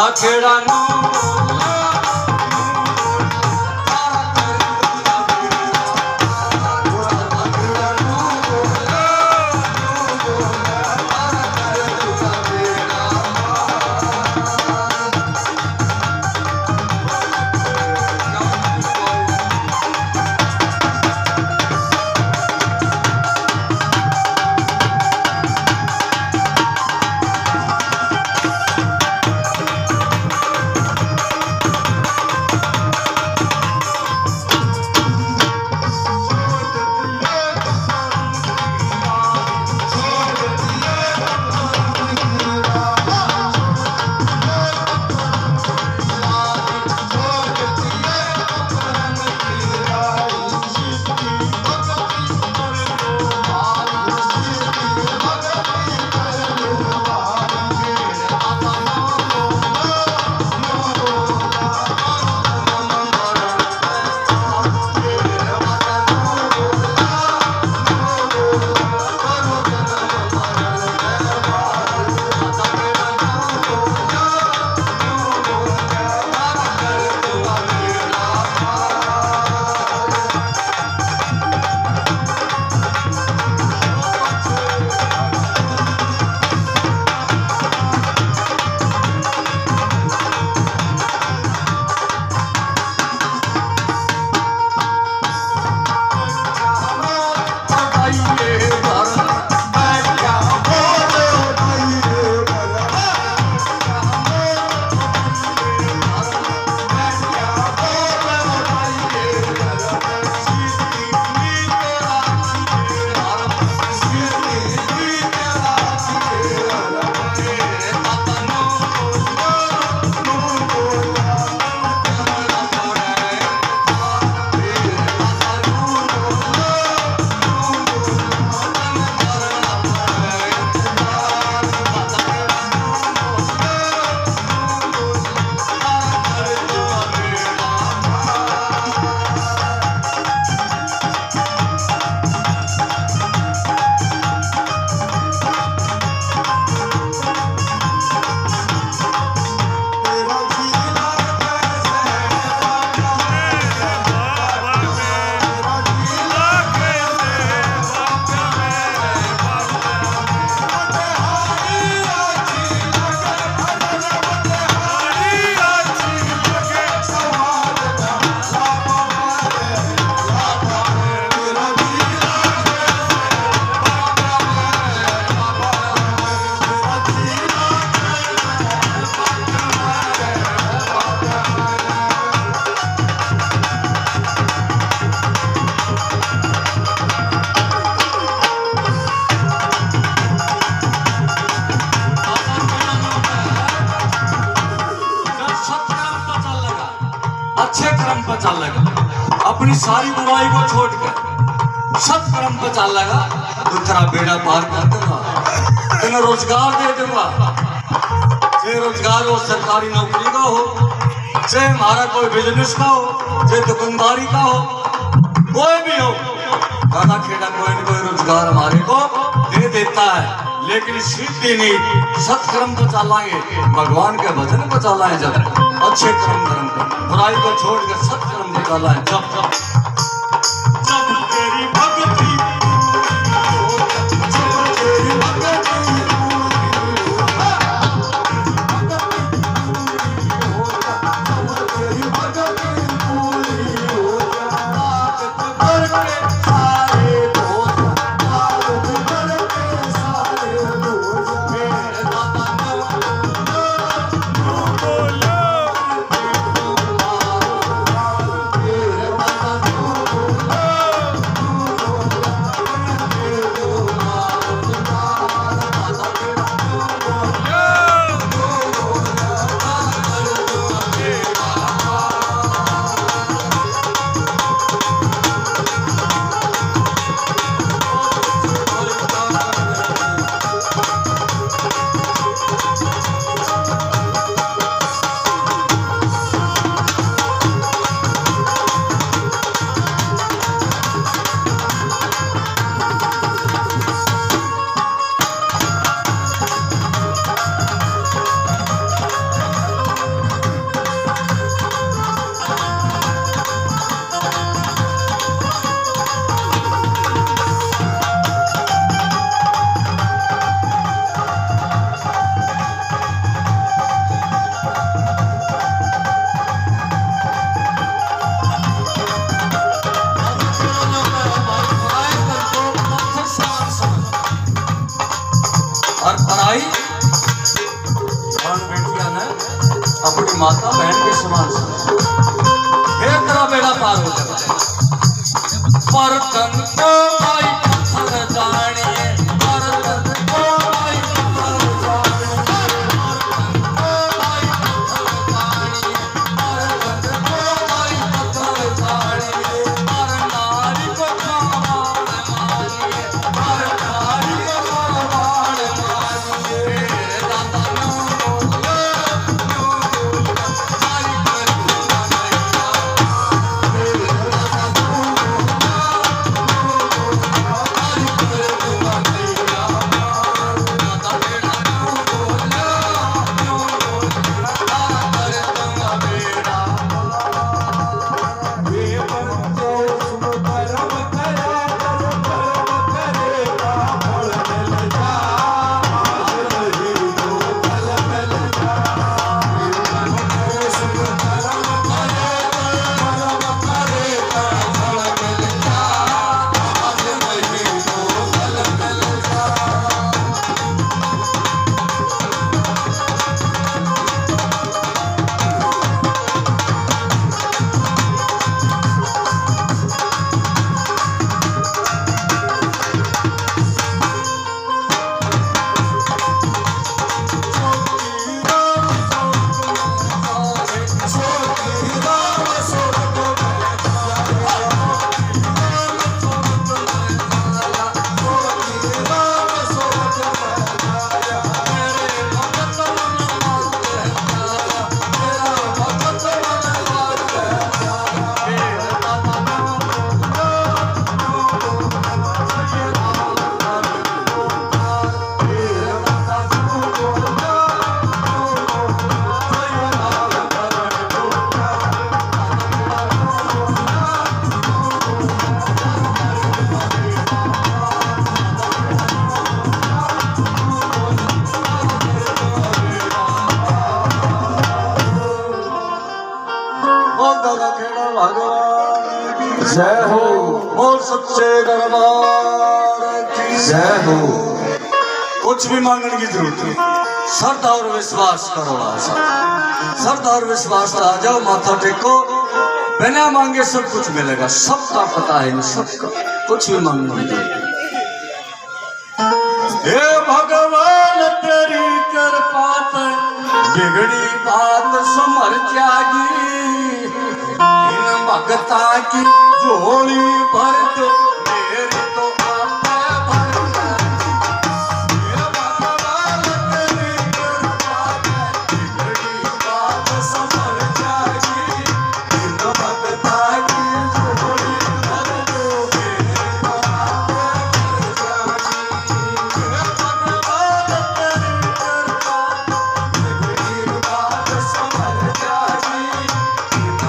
Radha Kheda no अच्छे कर्म पर चल लगा, अपनी सारी बुराई को छोड़कर सत कर्म पर चल लगा तो तेरा बेड़ा पार कर दूंगा, तेरा रोजगार दे दूंगा। चाहे रोजगार हो सरकारी नौकरी का हो, चाहे हमारा कोई बिजनेस का हो, चाहे दुकानदारी का हो, कोई भी हो, राधा खेड़ा कोई न कोई रोजगार हमारे को दे देता है। लेकिन सीधी नहीं, सत्कर्म पर चलाएंगे, भगवान के भजन पर चलाएं, जब अच्छे कर्म कर्म कर, बुराई को छोड़कर सत्कर्म पर चलाएं। जब तेरी भक्ति माता बहन के समान समझ, फिर तेरा बेड़ा पार हो जाएगा। पर तन को भाई पत्थर जानिए, पर तन को भाई पत्थर जानिए, पर तन को भाई पत्थर जानिए, पर नारी को भगवान मानिए, पर नारी को भगवान मानिए। दादा जय हो, बोल सच्चे दरबार की जय हो। कुछ भी मांगने की जरूरत नहीं, श्रद्धा और विश्वास करो। श्रद्धा और विश्वास आ जाओ, माथा टेको, बिना मांगे सब कुछ मिलेगा। सबका पता है नहीं, सबका, कुछ भी मांगने की जरूरत नहीं। हे भगवान तेरी कृपा पे बिगड़ी बात समर जागी, इन भगता की झोली भर दो, मेरी तो आपे भर जाए। हे भगवान तेरी कृपा पे बिगड़ी बात समर जागी, इन भगता की झोली भर दो, मेरी तो आपे भर जाएगी। हे भगवान तेरी कृपा पे बिगड़ी बात समर जागी, इन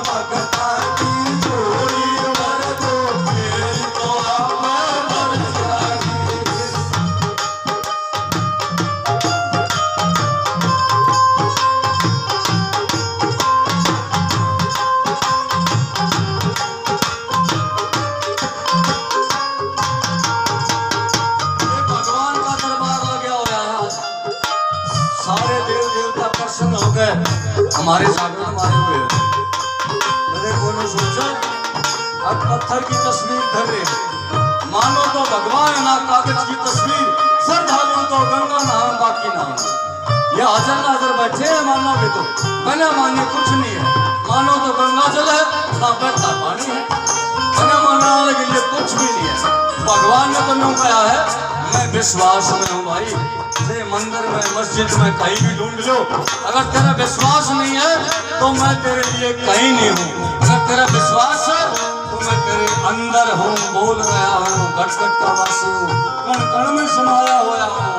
भगता की झोली भर दो, मेरी तो आपे भर जाएगी। हमारे जागरण मारे हुए हैं। मेरे को ने सोचा अब पत्थर की तस्वीर धर रहे, मानो तो भगवान ना कागज की तस्वीर, सर ढालू तो गंगा नहा बाकी नहा। ये हाजर नाजर बैठे हैं, मानना भी तो बिना माने कुछ नहीं है। मानो तो गंगा जल है, ना बैठा पानी है, बिना मानने वाले के लिए कुछ भी नहीं है। भगवान ने तो यूं कहा है, मैं विश्वास में हूँ भाई, से मंदिर में मस्जिद में कहीं भी ढूंढ लो, अगर तेरा विश्वास नहीं है तो मैं तेरे लिए कहीं नहीं हूँ। अगर तेरा विश्वास है तो मैं तेरे अंदर हूँ, बोल रहा हूँ, घट घट का वासी हूँ, कण कण में समाया हुआ हूँ।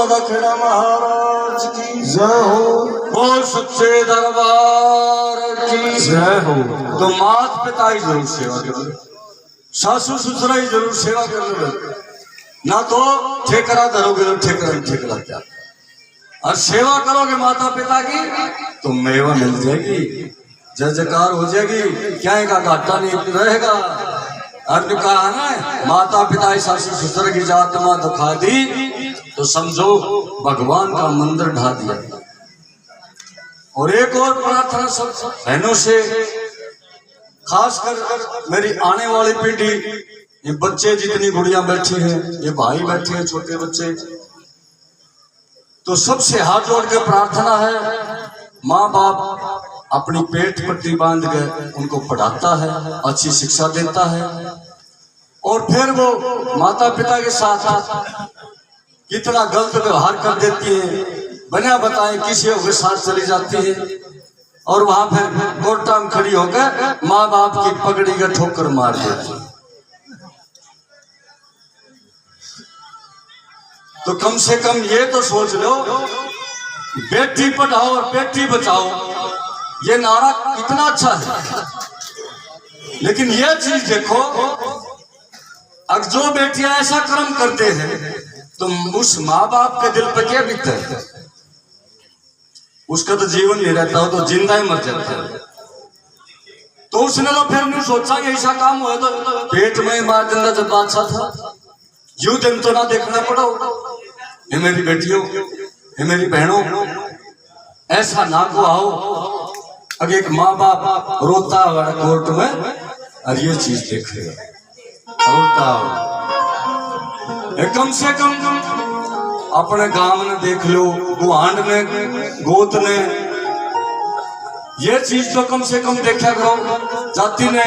राधा खेड़ा महाराज की जय हो। बोल सच्चे दरबार की जय हो। तो माता पिता ही जरूर सेवा कर, सासू ससुरा ही जरूर सेवा कर, ना तो ठेकरा धरोगे तो ठेकरा क्या, और सेवा करोगे माता पिता की तो मेवा मिल जाएगी, जय जयकार हो जाएगी, क्या का घाटा नहीं रहेगा। अर्थ कहा ना, माता पिता सासू ससुर की जात मां दुखा दी तो समझो भगवान का मंदिर ढा दिया। और एक और प्रार्थना सब बहनों से, खासकर मेरी आने वाली पीढ़ी, ये बच्चे जितनी गुड़ियां बैठी हैं, ये भाई बैठे हैं छोटे बच्चे, तो सबसे हाथ जोड़ के प्रार्थना है, माँ बाप अपनी पेट पट्टी बांध के उनको पढ़ाता है, अच्छी शिक्षा देता है, और फिर वो माता पिता के साथ कितना गलत व्यवहार कर देती है, बिना बताए किसी के साथ चली जाती है, और वहां फिर कोर्टा में खड़ी होकर माँ बाप की पगड़ी का ठोकर मार देती है। तो कम से कम ये तो सोच लो, बेटी पढ़ाओ और बेटी बचाओ, ये नारा कितना अच्छा है, लेकिन ये चीज देखो, अब जो बेटियां ऐसा कर्म करते हैं तो उस माँ बाप के दिल पे क्या बीतता है, उसका तो जीवन नहीं रहता, वो तो जिंदा ही मर जाता है। तो उसने तो फिर नहीं सोचा कि ऐसा काम हुआ तो पेट में मार देना जब बादशाह था, यूं दिन तो ना देखना पड़ा, ये मेरी बेटियों, ये मेरी बहनों, ऐसा ना को आओ। अगर एक माँ बाप रोता हुआ कोर्ट में और ये चीज देखेगा, रोता हुआ, कम से कम अपने गांव में देख लो, गुहांड में, गोत ने, ये चीज तो कम से कम देखा करो। जाति ने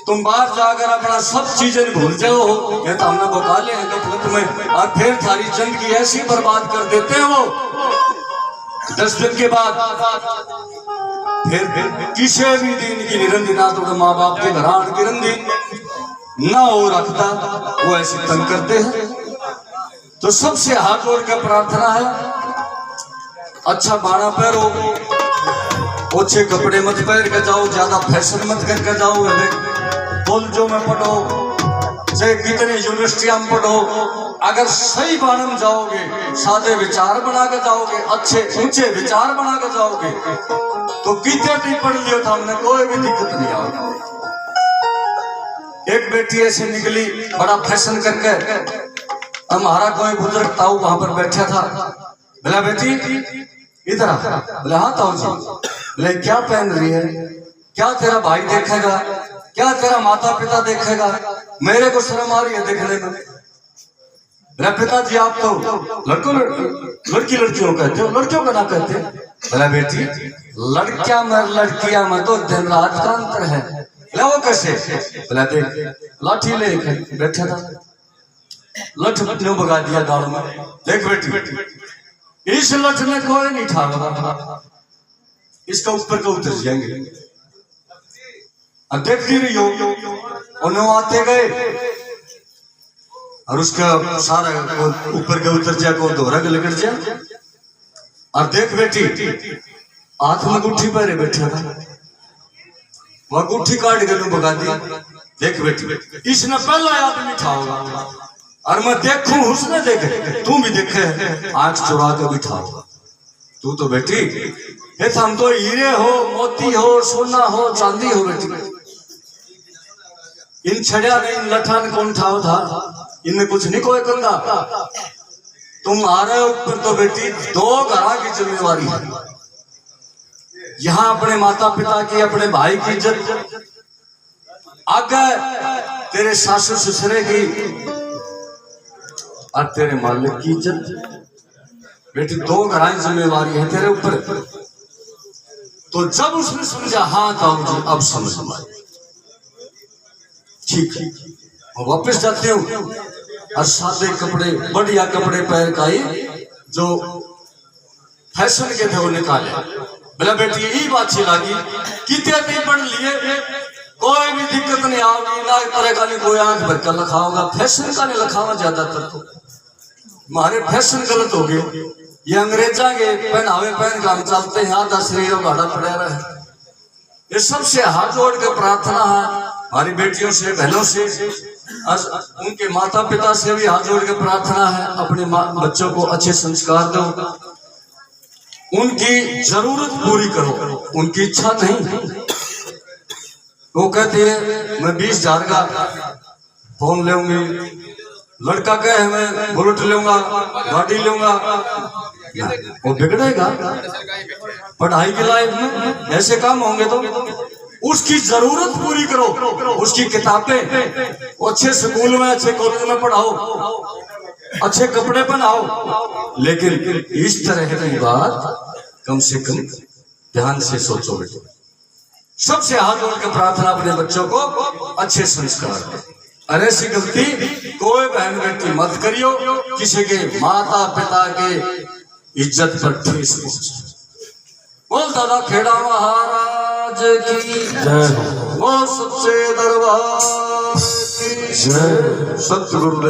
तुम बाहर जाकर अपना सब चीजें भूल जाओ, ये तो हमने बता ले हैं गफलत में, और फिर सारी जिंदगी ऐसी बर्बाद कर देते हैं वो। 10 दिन के बाद फिर किसी भी दिन की निरंदी ना तो माँ बाप के घर आने की रंदी ना हो रखता, वो ऐसे तंग करते हैं। तो सबसे हाथ जोड़ कर प्रार्थना है, अच्छा बाड़ा पहनो, ओछे कपड़े मत पहन के जाओ, ज्यादा फैशन मत करके जाओ, कॉलेजों में पढ़ो, चाहे कितने यूनिवर्सिटियां में पढ़ो, अगर सही बाण में जाओगे, सादे विचार बना के जाओगे, अच्छे ऊंचे विचार बना के जाओगे, तो कितने भी पढ़ लियो था हमने, कोई भी दिक्कत नहीं आओगी। एक बेटी ऐसे निकली बड़ा फैशन करके, हमारा कोई बुजुर्ग ताऊ वहां पर बैठा था, बोला बेटी इधर आ, बोले हाँ ताऊ जी, बोले क्या पहन रही है, क्या तेरा भाई देखेगा, क्या तेरा माता पिता देखेगा, मेरे को शर्म आ रही है देखने में। मेरा पिताजी आप तो लड़की लड़कियों कहते हो, लड़कियों का ना कहते। बोला बेटी लड़कियां में लड़कियां में तो दिन रात का अंतर है। बोला वो कैसे? बोला देख लाठी ले बैठा था, लठ ने भगा दिया गाड़ में, देख बेटी इस लठ ने कोई नहीं ठा, इसका ऊपर का उतर जाएंगे। अब देखती रही हो, उन्होंने आते गए और उसका सारा ऊपर के उतर जा को दोहरा के लगट जा, और देख बेटी हाथ में गुट्ठी पहरे बैठा था, वह गुट्ठी काट के भगा दिया। देख बेटी इसने पहला आदमी था होगा, और मैं देखूं उसने देखे, तू भी देखे आंख चुरा के बिठा होगा। तू तो बेटी ये हम तो हीरे हो, मोती हो, सोना हो, चांदी हो बेटी, इन छड़िया ने इन लठा ने कौन ठाव था, इनमें कुछ नहीं कोई कंधा। तुम्हारे ऊपर तो बेटी 2 घरा की जिम्मेवारी है, यहाँ अपने माता पिता की, अपने भाई की इज्जत, आगे तेरे सासू ससुरे की और तेरे मालिक की इज्जत। बेटी 2 घरा की जिम्मेवारी है तेरे ऊपर। तो जब उसने समझा हाँ ताऊ जी अब समझ आए, ठीक है, वापस जाते हो और सादे कपड़े बढ़िया कपड़े पहन का ही जो फैशन के थे वो निकाले। बोला बेटी यही बात अच्छी लगी, कितने भी पढ़ लिए कोई भी दिक्कत नहीं आओगी, ना तरह का नहीं कोई आंख भर कर लिखा होगा, फैशन का नहीं लिखा हुआ ज्यादातर। तो हमारे फैशन गलत हो गए। ये अंग्रेजा के पहनावे पहन के हम चलते हैं, आधा शरीर गाढ़ा पड़ा रहे। ये सबसे हाथ जोड़ के प्रार्थना है हमारी बेटियों से, बहनों से, उनके माता पिता से भी हाथ जोड़ के प्रार्थना है, अपने बच्चों को अच्छे संस्कार दो, उनकी जरूरत पूरी करो, उनकी इच्छा नहीं। वो कहती है मैं 20,000 का फोन लूंगी, लड़का कहे मैं बुलेट लूंगा, गाड़ी लूंगा, वो बिगड़ेगा। पढ़ाई की लाइफ में ऐसे काम होंगे तो उसकी जरूरत पूरी करो, उसकी किताबें अच्छे स्कूल में, अच्छे कॉलेज में पढ़ाओ, अच्छे कपड़े पहनाओ, लेकिन इस तरह की बात कम से कम ध्यान से सोचो बेटो। सबसे हाथ जोड़ के प्रार्थना अपने बच्चों को अच्छे संस्कार। अरे ऐसी गलती कोई बहन बेटी मत करियो, किसी के माता पिता के इज्जत पर ठेस पहुंचे। बोल दादा खेड़ा महाराज की जय, वो सच्चे दरबार की जय, सतगुरु।